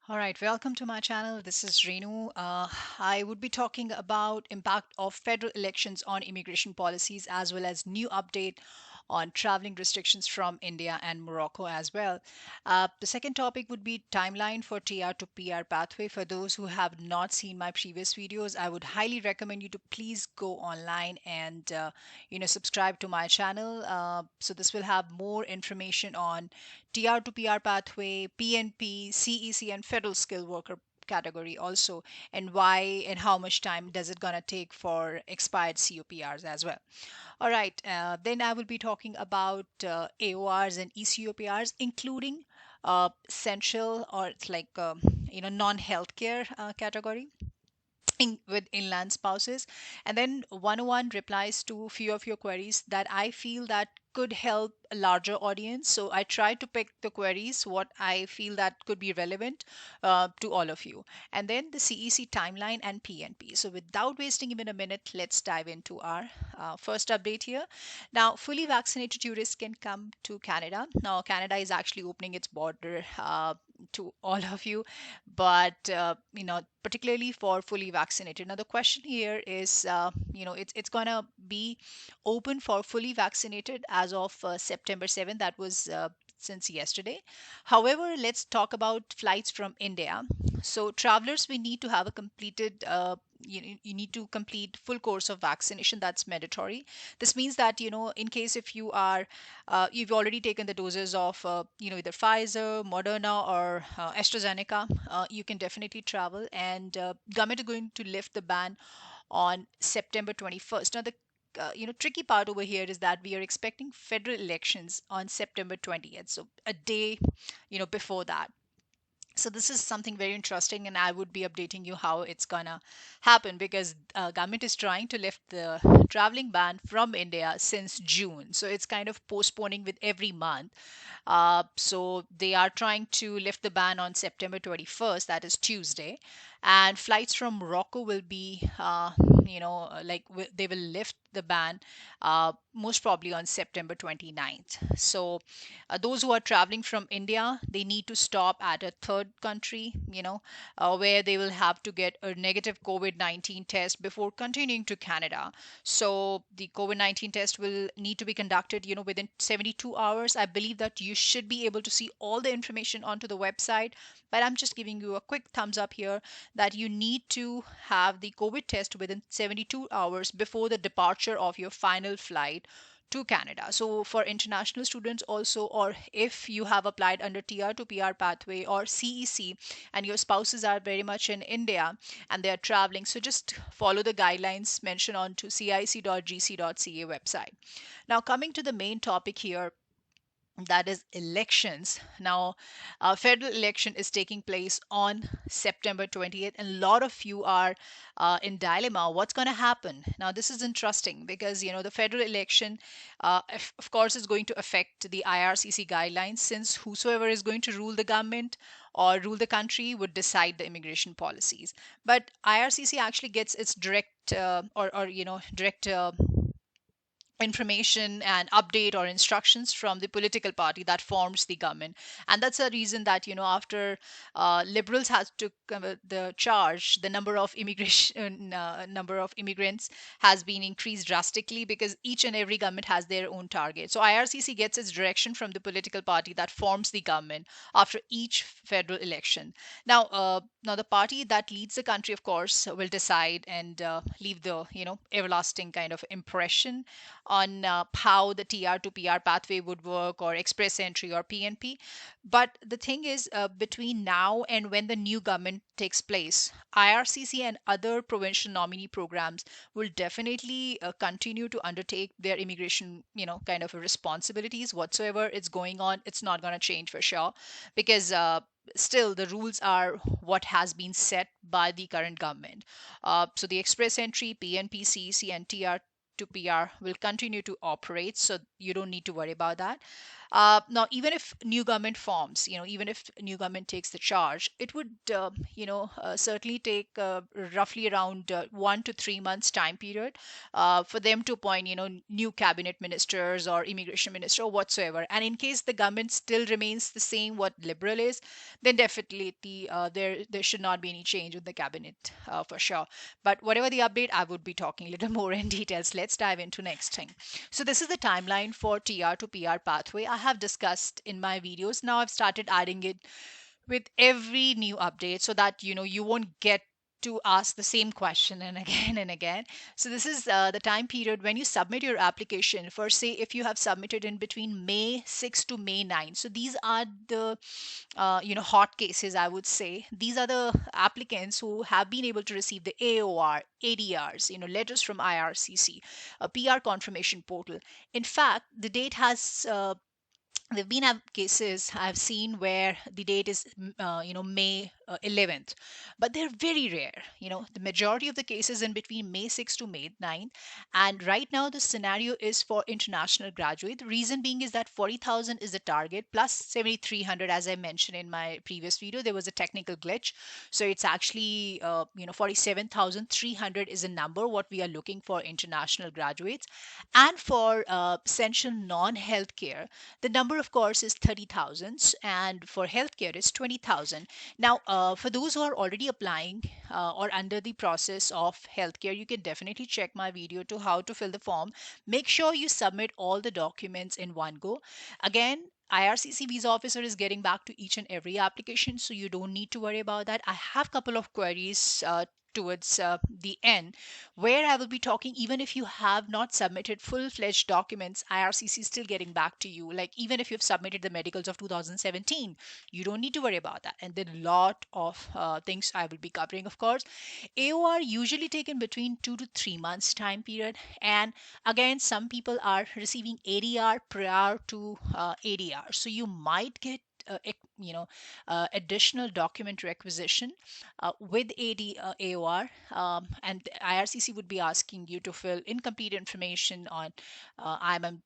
All right, welcome to my channel. This is Renu. I would be talking about impact of federal elections on immigration policies as well as new update on traveling restrictions from India and Morocco as well. The second topic would be timeline for TR to PR pathway. For those who have not seen my previous videos, I would highly recommend you to please go online and subscribe to my channel. So this will have more information on TR to PR pathway, PNP, CEC, and federal skilled worker category also, and why and how much time does it gonna take for expired COPRs as well. All right, then I will be talking about AORs and eCOPRs, including essential or it's like non-healthcare category with inland spouses, and then 101 replies to few of your queries that I feel that could help a larger audience. So I try to pick the queries what I feel that could be relevant to all of you, and then the CEC timeline and PNP. So without wasting even a minute, let's dive into our first update here. Now, fully vaccinated tourists can come to Canada. Now, Canada is actually opening its border to all of you, but particularly for fully vaccinated. Now, the question here is, it's gonna be open for fully vaccinated as of September 7th. That was since yesterday. However, let's talk about flights from India. So, travelers, we need to have a completed. You need to complete full course of vaccination. That's mandatory. This means that in case if you've already taken the doses of either Pfizer, Moderna, or AstraZeneca, you can definitely travel. And government is going to lift the ban on September 21st. Now the tricky part over here is that we are expecting federal elections on September 20th, so a day before that. So this is something very interesting, and I would be updating you how it's gonna happen because government is trying to lift the traveling ban from India since June. So it's kind of postponing with every month. So they are trying to lift the ban on September 21st, that is Tuesday, and flights from Morocco will be, they will lift the ban most probably on September 29th. So those who are traveling from India, they need to stop at a third country, where they will have to get a negative COVID-19 test before continuing to Canada. So the COVID-19 test will need to be conducted, within 72 hours. I believe that you should be able to see all the information onto the website, but I'm just giving you a quick thumbs up here that you need to have the COVID test within 72 hours before the departure of your final flight to Canada. So for international students also, or if you have applied under TR to PR pathway or CEC and your spouses are very much in India and they are traveling, so just follow the guidelines mentioned on to cic.gc.ca website. Now coming to the main topic here, that is elections. Now, federal election is taking place on September 20th, and a lot of you are in dilemma. What's going to happen? Now, this is interesting because the federal election, of course, is going to affect the IRCC guidelines, since whosoever is going to rule the government or rule the country would decide the immigration policies. But IRCC actually gets its direct direct information and update or instructions from the political party that forms the government. And that's a reason that after liberals has took the charge, the number of immigrants has been increased drastically because each and every government has their own target. So IRCC gets its direction from the political party that forms the government after each federal election. Now the party that leads the country, of course, will decide and leave the everlasting kind of impression on how the TR to PR pathway would work, or express entry, or PNP. But the thing is, between now and when the new government takes place, IRCC and other provincial nominee programs will definitely continue to undertake their immigration, kind of responsibilities. Whatsoever it's going on, it's not going to change for sure, because still the rules are what has been set by the current government. So the express entry, PNP, CEC, and TR to PR will continue to operate, so you don't need to worry about that. Now, even if new government forms, even if new government takes the charge, it would, certainly take roughly around 1 to 3 months time period for them to appoint, new cabinet ministers or immigration minister or whatsoever. And in case the government still remains the same, what liberal is, then definitely there should not be any change in the cabinet for sure. But whatever the update, I would be talking a little more in details. Let's dive into next thing. So this is the timeline for TR to PR pathway. I have discussed in my videos. Now I've started adding it with every new update so that you won't get to ask the same question and again and again. So this is the time period when you submit your application. For say if you have submitted in between May 6 to May 9. So these are the hot cases, I would say. These are the applicants who have been able to receive the AOR, ADRs, letters from IRCC, a PR confirmation portal. In fact, the date has there've been cases I've seen where the date is May 11th, but they're very rare. The majority of the cases in between May 6th to May 9th. And right now the scenario is for international graduate. The reason being is that 40,000 is the target plus 7,300. As I mentioned in my previous video, there was a technical glitch, so it's actually 47,300 is a number what we are looking for international graduates. And for essential non-healthcare, the number, of course, is 30,000, and for healthcare, is 20,000. Now, for those who are already applying or under the process of healthcare, you can definitely check my video to how to fill the form. Make sure you submit all the documents in one go. Again, IRCC visa officer is getting back to each and every application, so you don't need to worry about that. I have a couple of queries towards the end where I will be talking. Even if you have not submitted full-fledged documents, IRCC is still getting back to you. Like even if you've submitted the medicals of 2017, you don't need to worry about that. And there are a lot of things I will be covering, of course. AOR usually taken between 2 to 3 months time period. And again, some people are receiving ADR prior to ADR. So you might get additional document requisition with AOR, and the IRCC would be asking you to fill incomplete information on IMM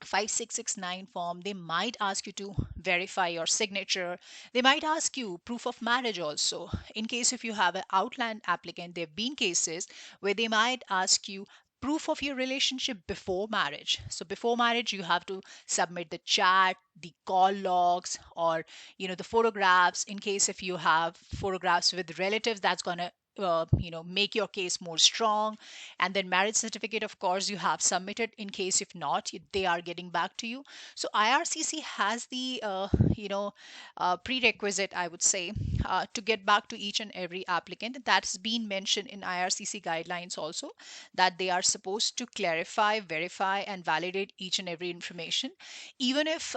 5669 form. They might ask you to verify your signature. They might ask you proof of marriage also. In case if you have an outland applicant, there have been cases where they might ask you proof of your relationship before marriage. So before marriage, you have to submit the chat, the call logs, or the photographs. In case if you have photographs with relatives, that's gonna make your case more strong. And then marriage certificate, of course, you have submitted. In case if not, they are getting back to you. So IRCC has the prerequisite, I would say, to get back to each and every applicant. That's been mentioned in IRCC guidelines also, that they are supposed to clarify, verify, and validate each and every information, even if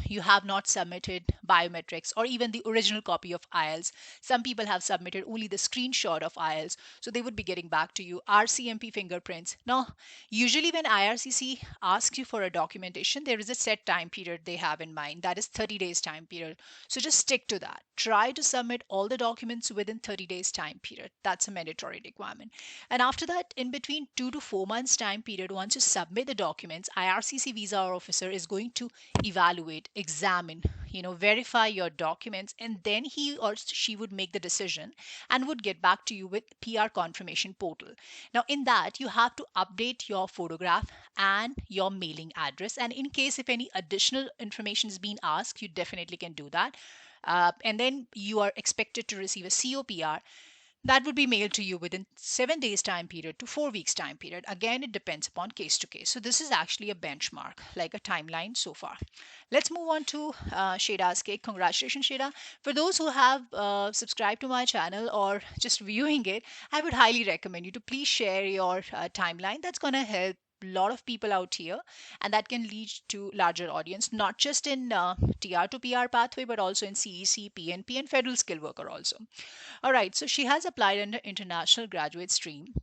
you have not submitted biometrics or even the original copy of IELTS. Some people have submitted only the screenshot of IELTS, so they would be getting back to you. RCMP fingerprints. Now, usually when IRCC asks you for a documentation, there is a set time period they have in mind. That is 30 days time period. So just stick to that. Try to submit all the documents within 30 days time period. That's a mandatory requirement. And after that, in between 2 to 4 months time period, once you submit the documents, IRCC visa officer is going to evaluate, examine, verify your documents, and then he or she would make the decision and would get back to you with PR confirmation portal. Now in that, you have to update your photograph and your mailing address, and in case if any additional information is being asked, you definitely can do that. And then you are expected to receive a COPR that would be mailed to you within 7 days time period to 4 weeks time period. Again, it depends upon case to case. So this is actually a benchmark, like a timeline so far. Let's move on to Sheida's cake. Congratulations, Shieda. For those who have subscribed to my channel or just viewing it, I would highly recommend you to please share your timeline. That's going to help a lot of people out here, and that can lead to larger audience, not just in TR to PR pathway, but also in CEC, PNP, and federal skill worker also. All right, so she has applied under international graduate stream.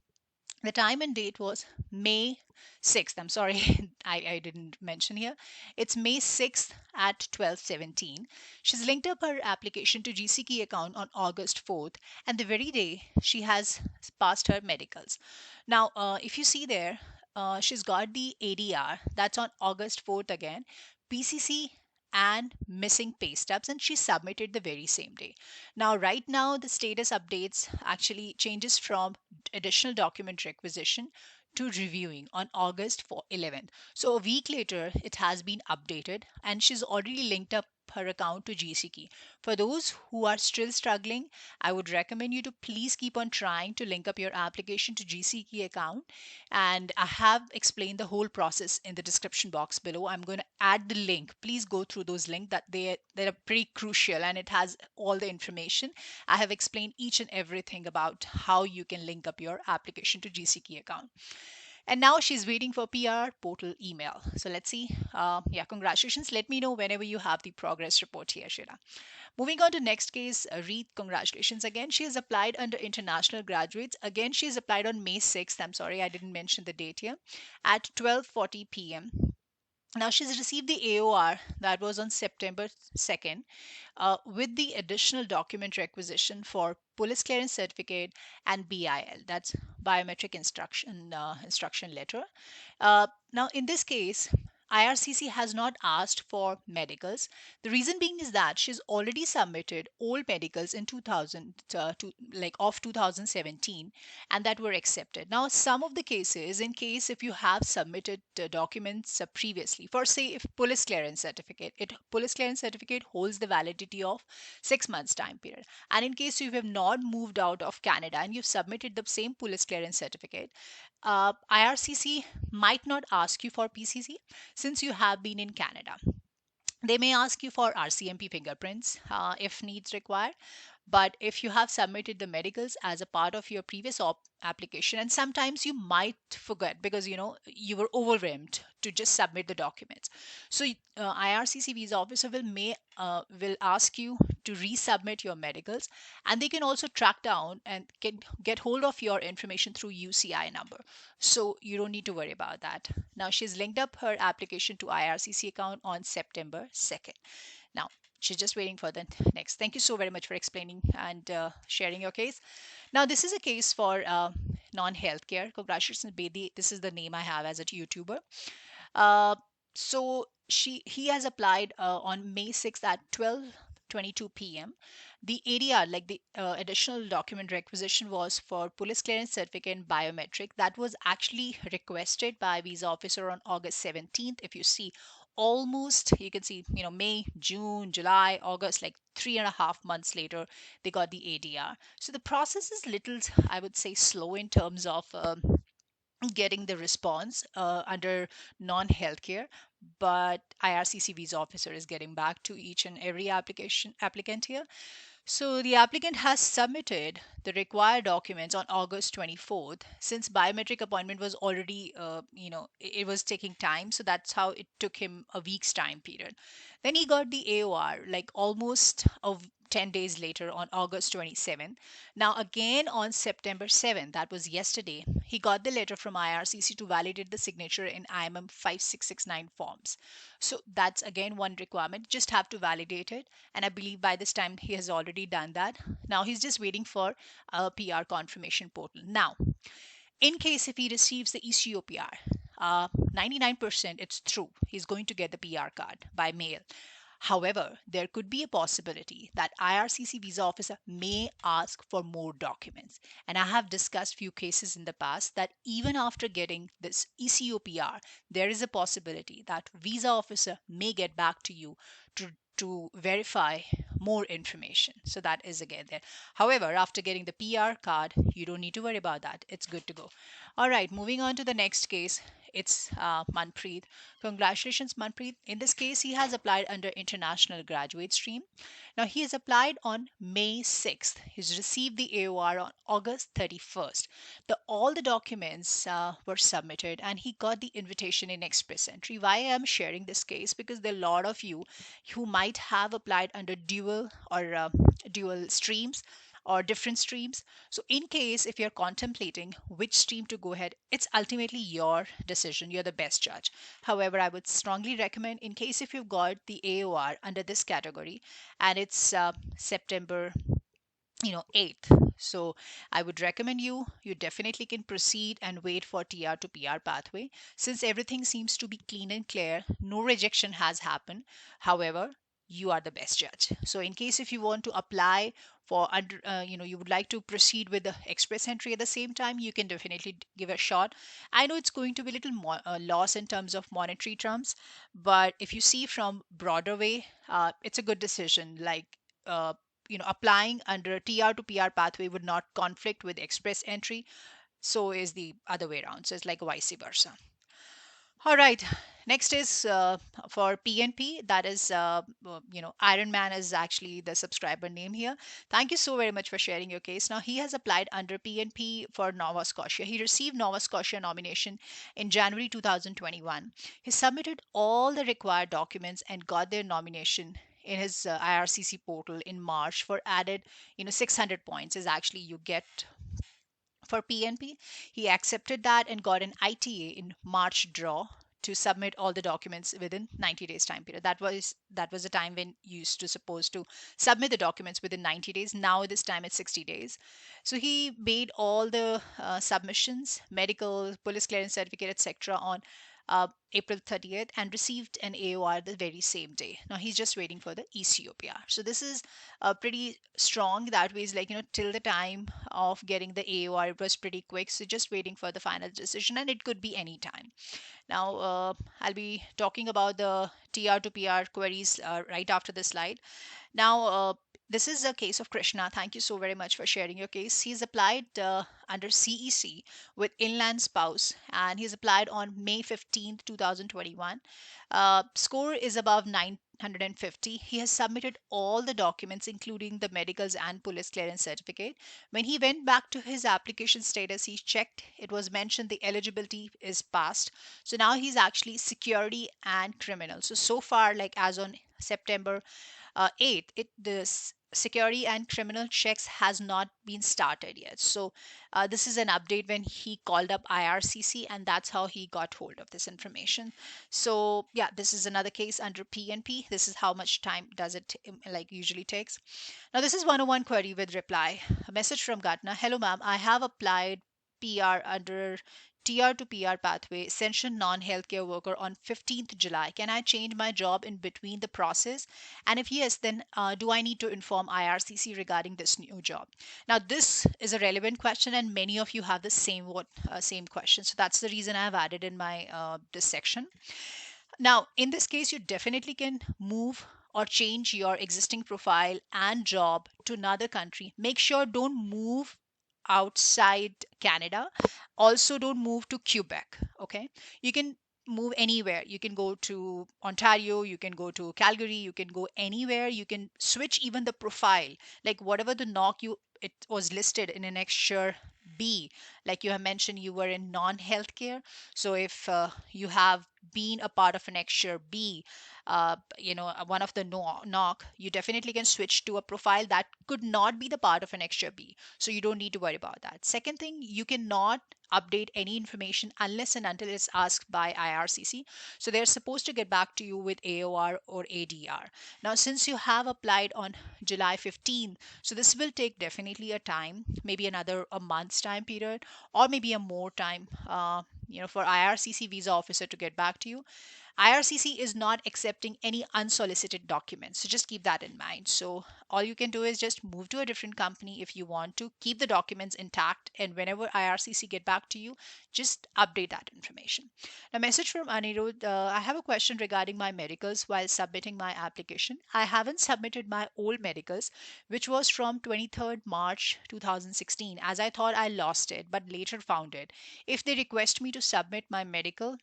The time and date was May 6th. I'm sorry, I didn't mention here. It's May 6th at 12:17. She's linked up her application to GCK account on August 4th, and the very day she has passed her medicals. Now, if you see there, she's got the ADR. That's on August 4th again. PCC and missing pay stubs, and she submitted the very same day. Now, right now, the status updates actually changes from additional document requisition to reviewing on August 11th. So a week later, it has been updated, and she's already linked up her account to GCK. For those who are still struggling, I would recommend you to please keep on trying to link up your application to GCK account. And I have explained the whole process in the description box below. I'm going to add the link. Please go through those links, that they're pretty crucial, and it has all the information. I have explained each and everything about how you can link up your application to GCK account. And now she's waiting for PR portal email. So let's see. Yeah, congratulations. Let me know whenever you have the progress report here, Shieda. Moving on to next case, Reet, congratulations again. She has applied under international graduates. Again, she has applied on May 6th. I'm sorry, I didn't mention the date here, at 12:40 p.m. Now she's received the AOR that was on September 2nd, with the additional document requisition for police clearance certificate and BIL, that's biometric instruction letter. Now, in this case, IRCC has not asked for medicals. The reason being is that she's already submitted old medicals in 2000, like of 2017, and that were accepted. Now, some of the cases, in case if you have submitted documents previously, for say if police clearance certificate holds the validity of 6 months time period, and in case you have not moved out of Canada and you've submitted the same police clearance certificate, IRCC might not ask you for PCC since you have been in Canada. They may ask you for RCMP fingerprints if needs require. But if you have submitted the medicals as a part of your previous application, and sometimes you might forget because you were overwhelmed to just submit the documents. So IRCC visa officer will ask you to resubmit your medicals, and they can also track down and can get hold of your information through UCI number. So you don't need to worry about that. Now she's linked up her application to IRCC account on September 2nd. Now she's just waiting for the next. Thank you so very much for explaining and sharing your case. Now this is a case for non-healthcare. Congratulations, Bedi. This is the name I have as a YouTuber. Uh, so he has applied on May 6th at 12:22 p.m. The ADR, like the additional document requisition, was for police clearance certificate and biometric. That was actually requested by visa officer on August 17th. If you see, almost you can see, May, June, July, August, like 3.5 months later, they got the ADR. So the process is little, I would say, slow in terms of getting the response under non-healthcare, but IRCC visa officer is getting back to each and every applicant here. So the applicant has submitted the required documents on August 24th. Since biometric appointment was already, it was taking time. So that's how it took him a week's time period. Then he got the AOR like almost of 10 days later on August 27th. Now, again on September 7th, that was yesterday, he got the letter from IRCC to validate the signature in IMM 5669 forms. So that's again one requirement. Just have to validate it. And I believe by this time he has already done that. Now he's just waiting for a PR confirmation portal. Now, in case if he receives the ECOPR, 99% it's true. He's going to get the PR card by mail. However, there could be a possibility that IRCC visa officer may ask for more documents. And I have discussed few cases in the past that even after getting this ECOPR, there is a possibility that visa officer may get back to you to verify more information. So that is again there. However, after getting the PR card, you don't need to worry about that. It's good to go. All right, moving on to the next case. It's Manpreet. Congratulations, Manpreet. In this case, he has applied under international graduate stream. Now, he has applied on May 6th. He's received the AOR on August 31st. All the documents were submitted, and he got the invitation in express entry. Why I am sharing this case? Because there are a lot of you who might have applied under dual streams or different streams. So in case if you're contemplating which stream to go ahead, it's ultimately your decision. You're the best judge. However, I would strongly recommend, in case if you've got the AOR under this category and it's September 8th. So I would recommend you definitely can proceed and wait for TR to PR pathway. Since everything seems to be clean and clear, no rejection has happened. However, you are the best judge. So in case if you want to apply for under, you would like to proceed with the express entry at the same time, you can definitely give a shot. I know it's going to be a little more loss in terms of monetary terms, but if you see from broader way, it's a good decision. Like uh, applying under TR to PR pathway would not conflict with express entry. So is the other way around. So it's like vice versa. All right. Next is for PNP. That is, Ironman is actually the subscriber name here. Thank you so very much for sharing your case. Now, he has applied under PNP for Nova Scotia. He received Nova Scotia nomination in January 2021. He submitted all the required documents and got their nomination in his IRCC portal in March for added, 600 points is actually you get for PNP. He accepted that and got an ITA in March draw to submit all the documents within 90 days time period. That was the time when you used to supposed to submit the documents within 90 days. Now this time it's 60 days. So he made all the submissions, medical, police clearance certificate, etc. on April 30th and received an AOR the very same day. Now he's just waiting for the ECOPR. So this is pretty strong. That way is like, till the time of getting the AOR, it was pretty quick. So just waiting for the final decision, and it could be any time. Now, I'll be talking about the TR to PR queries right after this slide. Now, this is a case of Krishna. Thank you so very much for sharing your case. He's applied under CEC with inland spouse, and he's applied on May 15th, 2021. Score is above 950. He has submitted all the documents, including the medicals and police clearance certificate. When he went back to his application status, he checked. It was mentioned the eligibility is passed. So now he's actually security and criminal. So far, like as on September 8th, the security and criminal checks has not been started yet. So this is an update when he called up IRCC, and that's how he got hold of this information. So yeah, this is another case under PNP. This is how much time does it like usually takes. Now this is 101 query with reply. A message from Gatna. Hello ma'am, I have applied PR under TR to PR pathway, essential non-healthcare worker on 15th July. Can I change my job in between the process? And if yes, then do I need to inform IRCC regarding this new job? Now, this is a relevant question, and many of you have the same question. So that's the reason I've added in my this section. Now, in this case, you definitely can move or change your existing profile and job to another country. Make sure don't move outside Canada. Also, don't move to Quebec. Okay, you can move anywhere. You can go to Ontario, you can go to Calgary, you can go anywhere. You can switch even the profile, like whatever the knock you it was listed in an extra B, like you have mentioned you were in non-healthcare. So if you have been a part of an extra B, one of the knock, you definitely can switch to a profile that could not be the part of an extra B. So you don't need to worry about that. Second thing, you cannot update any information unless and until it's asked by IRCC. So they're supposed to get back to you with AOR or ADR. Now, since you have applied on July 15th, so this will take definitely a time, maybe another a month's time period, or maybe a more time, for IRCC visa officer to get back to you. IRCC is not accepting any unsolicited documents. So just keep that in mind. So all you can do is just move to a different company if you want to. Keep the documents intact, and whenever IRCC get back to you, just update that information. A message from Anirudh. I have a question regarding my medicals while submitting my application. I haven't submitted my old medicals, which was from 23rd March 2016, as I thought I lost it, but later found it. If they request me to submit my medical,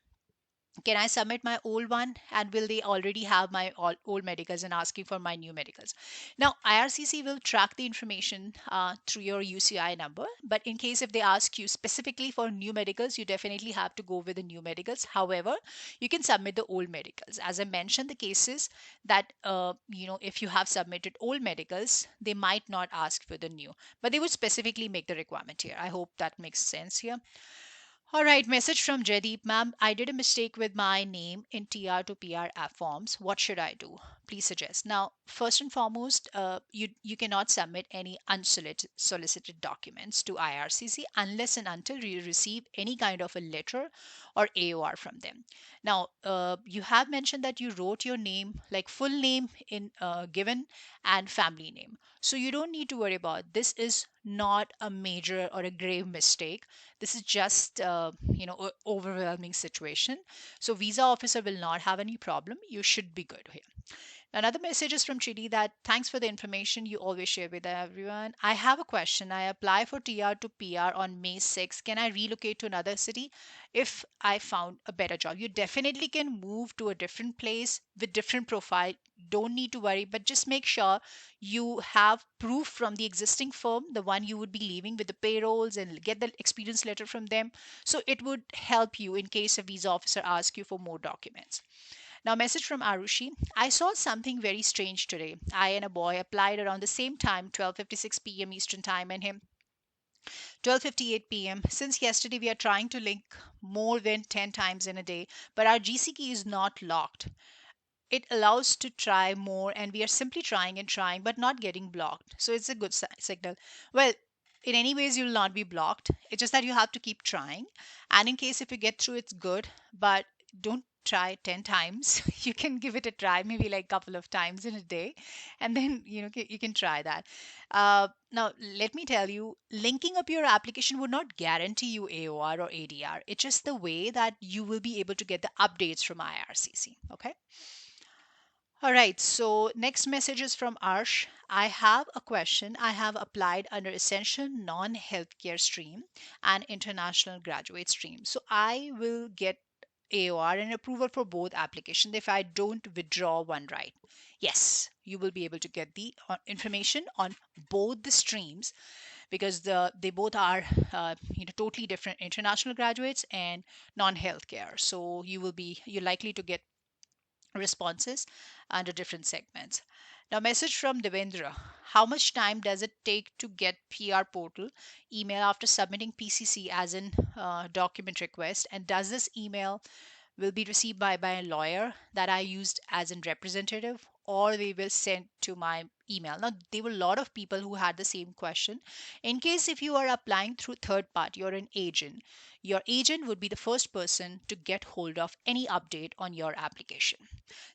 can I submit my old one, and will they already have my old medicals and asking for my new medicals? Now, IRCC will track the information through your UCI number, but in case if they ask you specifically for new medicals, you definitely have to go with the new medicals. However, you can submit the old medicals. As I mentioned, the cases that, if you have submitted old medicals, they might not ask for the new, but they would specifically make the requirement here. I hope that makes sense here. All right, message from Jaideep. Ma'am, I did a mistake with my name in TR to PR app forms. What should I do? please suggest. Now, first and foremost, you cannot submit any unsolicited documents to IRCC unless and until you receive any kind of a letter or AOR from them. Now, you have mentioned that you wrote your name, like full name in given, and family name. So you don't need to worry about this. Is not a major or a grave mistake. This is just overwhelming situation. So visa officer will not have any problem. You should be good here. Another message is from Chidi that thanks for the information you always share with everyone. I have a question. I apply for TR to PR on May 6th. Can I relocate to another city if I found a better job? You definitely can move to a different place with different profile. Don't need to worry, but just make sure you have proof from the existing firm, the one you would be leaving with the payrolls, and get the experience letter from them. So it would help you in case a visa officer asks you for more documents. Now, message from Arushi. I saw something very strange today. I and a boy applied around the same time, 12:56 p.m. Eastern Time, and him 12:58 p.m. Since yesterday, we are trying to link more than 10 times in a day, but our GC key is not locked. It allows to try more, and we are simply trying and trying but not getting blocked, so it's a good signal. Well, in any ways you'll not be blocked. It's just that you have to keep trying, and in case if you get through, it's good. But don't try 10 times. You can give it a try, maybe like a couple of times in a day, and then you can try that. Now let me tell you, linking up your application would not guarantee you AOR or ADR. It's just the way that you will be able to get the updates from IRCC. Okay. All right, so next message is from Arsh. I have a question. I have applied under essential non-healthcare stream and international graduate stream. So I will get AOR and approval for both applications if I don't withdraw one right. Yes, you will be able to get the information on both the streams because they both are totally different, international graduates and non-healthcare. So you're likely to get responses under different segments. Now, message from Devendra. How much time does it take to get PR portal email after submitting PCC as in document request? And does this email will be received by a lawyer that I used as a representative, or they will send to my email? Now, there were a lot of people who had the same question. In case if you are applying through third party or an agent, your agent would be the first person to get hold of any update on your application.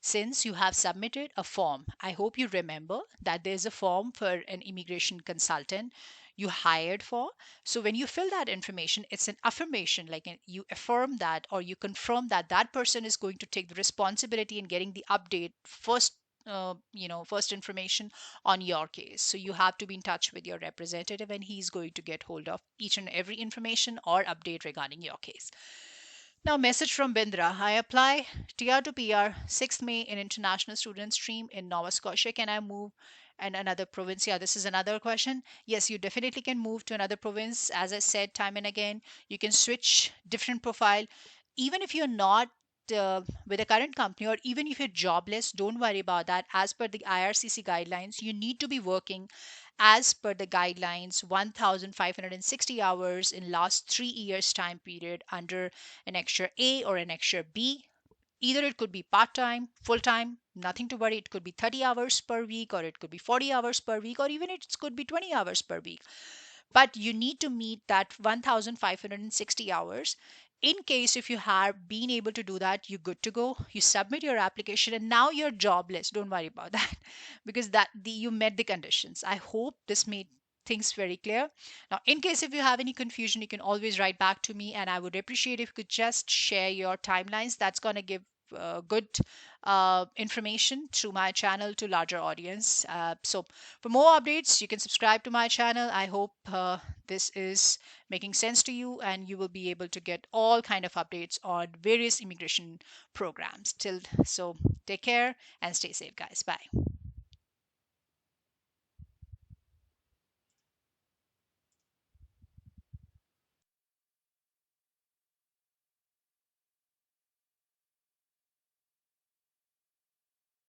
Since you have submitted a form, I hope you remember that there's a form for an immigration consultant you hired for. So when you fill that information, it's an affirmation, like you affirm that or you confirm that that person is going to take the responsibility in getting the update first. First information on your case. So you have to be in touch with your representative, and he's going to get hold of each and every information or update regarding your case. Now, message from Bindra. I apply TR to PR 6th May in international student stream in Nova Scotia. Can I move and another province? Yeah, this is another question. Yes, you definitely can move to another province. As I said time and again, you can switch different profile. Even if you're not with a current company, or even if you're jobless, don't worry about that. As per the IRCC guidelines, you need to be working as per the guidelines 1560 hours in last 3 years time period under an extra A or an extra B. Either it could be part time, full time, nothing to worry. It could be 30 hours per week, or it could be 40 hours per week, or even it could be 20 hours per week. But you need to meet that 1560 hours. In case if you have been able to do that, you're good to go. You submit your application and now you're jobless. Don't worry about that because you met the conditions. I hope this made things very clear. Now, in case if you have any confusion, you can always write back to me, and I would appreciate if you could just share your timelines. That's going to give good information through my channel to larger audience. So for more updates, you can subscribe to my channel. I hope this is making sense to you, and you will be able to get all kind of updates on various immigration programs. Till so, take care and stay safe, guys. Bye.